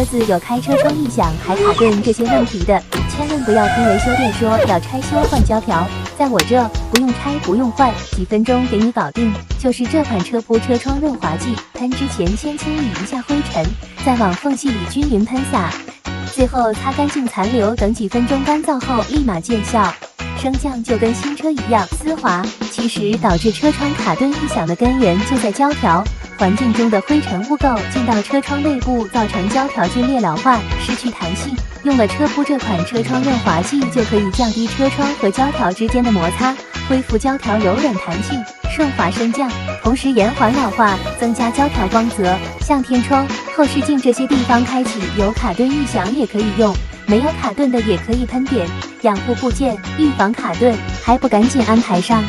车子有开车窗异响还卡顿这些问题的，千万不要听维修店说要拆修换胶条，在我这不用拆不用换，几分钟给你搞定。就是这款车铺车窗润滑剂，喷之前先清理一下灰尘，再往缝隙里均匀喷洒，最后擦干净残留，等几分钟干燥后立马见效。升降就跟新车一样丝滑，其实导致车窗卡顿异响的根源就在胶条。环境中的灰尘污垢进到车窗内部，造成胶条皲裂老化，失去弹性。用了车铺这款车窗润滑剂，就可以降低车窗和胶条之间的摩擦，恢复胶条柔软弹性，顺滑升降，同时延缓老化，增加胶条光泽。像天窗、后视镜这些地方开启有卡顿异响也可以用，没有卡顿的也可以喷点，养护部件，预防卡顿，还不赶紧安排上？